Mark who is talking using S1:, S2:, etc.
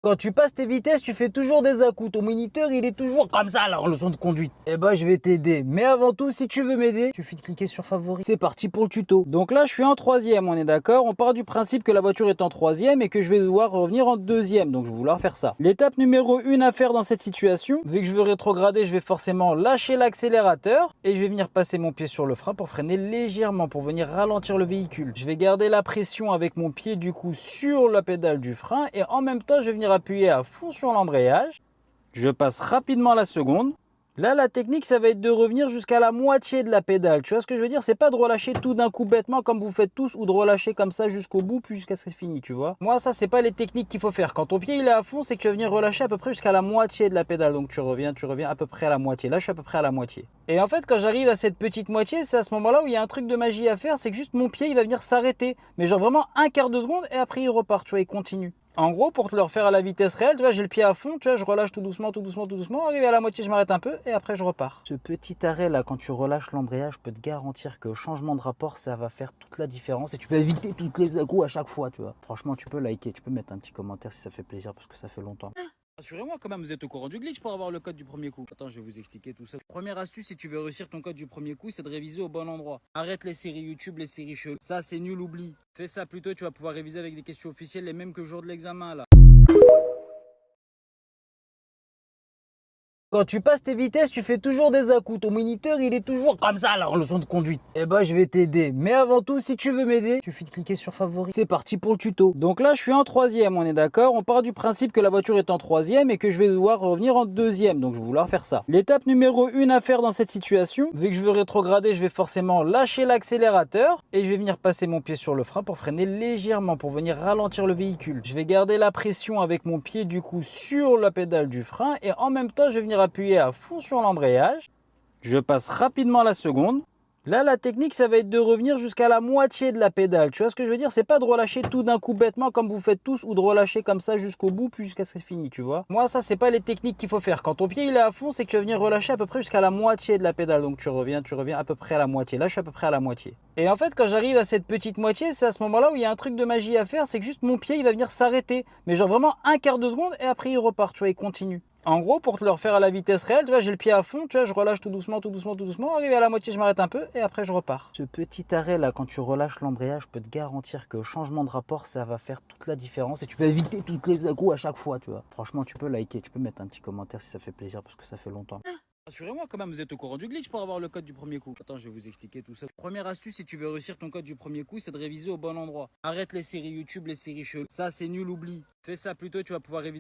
S1: Quand tu passes tes vitesses, tu fais toujours des à-coups. Ton moniteur, il est toujours comme ça, là, en leçon de conduite. Eh ben, je vais t'aider. Mais avant tout, si tu veux m'aider, il suffit de cliquer sur favori. C'est parti pour le tuto. Donc là, je suis en troisième, on est d'accord? On part du principe que la voiture est en troisième et que je vais devoir revenir en deuxième. Donc, je vais vouloir faire ça. L'étape numéro 1 à faire dans cette situation, vu que je veux rétrograder, je vais forcément lâcher l'accélérateur et je vais venir passer mon pied sur le frein pour freiner légèrement, pour venir ralentir le véhicule. Je vais garder la pression avec mon pied, du coup, sur la pédale du frein et en même temps, je vais venir appuyer à fond sur l'embrayage. Je passe rapidement la seconde. Là, la technique, ça va être de revenir jusqu'à la moitié de la pédale. Tu vois ce que je veux dire? C'est pas de relâcher tout d'un coup bêtement comme vous faites tous ou de relâcher comme ça jusqu'au bout puis jusqu'à ce que c'est fini, tu vois. Moi, ça, c'est pas les techniques qu'il faut faire. Quand ton pied il est à fond, c'est que tu vas venir relâcher à peu près jusqu'à la moitié de la pédale. Donc tu reviens à peu près à la moitié. Là, je suis à peu près à la moitié. Et en fait, quand j'arrive à cette petite moitié, c'est à ce moment-là où il y a un truc de magie à faire, c'est que juste mon pied, il va venir s'arrêter. Mais genre vraiment un quart de seconde et après il repart, tu vois, il continue. En gros, pour te le refaire à la vitesse réelle, tu vois, j'ai le pied à fond, tu vois, je relâche tout doucement, tout doucement, tout doucement. Arrivé à la moitié, je m'arrête un peu et après je repars. Ce petit arrêt là, quand tu relâches l'embrayage, je peux te garantir que changement de rapport, ça va faire toute la différence et tu peux éviter toutes les à-coups à chaque fois, tu vois. Franchement, tu peux liker, tu peux mettre un petit commentaire si ça fait plaisir parce que ça fait longtemps. Rassurez-moi quand même, vous êtes au courant du glitch pour avoir le code du premier coup. Attends, je vais vous expliquer tout ça. Première astuce, si tu veux réussir ton code du premier coup, c'est de réviser au bon endroit. Arrête les séries YouTube, les séries cheloues. Ça, c'est nul, oublie. Fais ça plutôt, tu vas pouvoir réviser avec des questions officielles, les mêmes que le jour de l'examen là. Quand tu passes tes vitesses, tu fais toujours des à-coups. Ton moniteur, il est toujours comme ça, là, en leçon de conduite. Eh ben, je vais t'aider. Mais avant tout, si tu veux m'aider, il suffit de cliquer sur favori. C'est parti pour le tuto. Donc là, je suis en troisième, on est d'accord? On part du principe que la voiture est en troisième et que je vais devoir revenir en deuxième. Donc, je vais vouloir faire ça. L'étape numéro 1 à faire dans cette situation, vu que je veux rétrograder, je vais forcément lâcher l'accélérateur et je vais venir passer mon pied sur le frein pour freiner légèrement, pour venir ralentir le véhicule. Je vais garder la pression avec mon pied, du coup, sur la pédale du frein et en même temps, je vais venir appuyer à fond sur l'embrayage. Je passe rapidement la seconde. Là, la technique, ça va être de revenir jusqu'à la moitié de la pédale. Tu vois ce que je veux dire? C'est pas de relâcher tout d'un coup bêtement comme vous faites tous ou de relâcher comme ça jusqu'au bout puis jusqu'à ce que c'est fini, tu vois. Moi, ça, c'est pas les techniques qu'il faut faire. Quand ton pied il est à fond, c'est que tu vas venir relâcher à peu près jusqu'à la moitié de la pédale. Donc tu reviens à peu près à la moitié. Là, je suis à peu près à la moitié. Et en fait, quand j'arrive à cette petite moitié, c'est à ce moment-là où il y a un truc de magie à faire, c'est que juste mon pied il va venir s'arrêter. Mais genre vraiment un quart de seconde et après il repart, tu vois, il continue. En gros, pour te le refaire à la vitesse réelle, tu vois, j'ai le pied à fond, tu vois, je relâche tout doucement, tout doucement, tout doucement. Arrivé à la moitié, je m'arrête un peu et après je repars. Ce petit arrêt là, quand tu relâches l'embrayage, je peux te garantir que changement de rapport, ça va faire toute la différence et tu peux éviter toutes les à-coups à chaque fois, tu vois. Franchement, tu peux liker, tu peux mettre un petit commentaire si ça fait plaisir parce que ça fait longtemps. Rassurez-moi quand même, vous êtes au courant du glitch pour avoir le code du premier coup. Attends, je vais vous expliquer tout ça. Première astuce, si tu veux réussir ton code du premier coup, c'est de réviser au bon endroit. Arrête les séries YouTube, les séries cheloues. Ça, c'est nul, oublie. Fais ça plutôt, tu vas pouvoir réviser.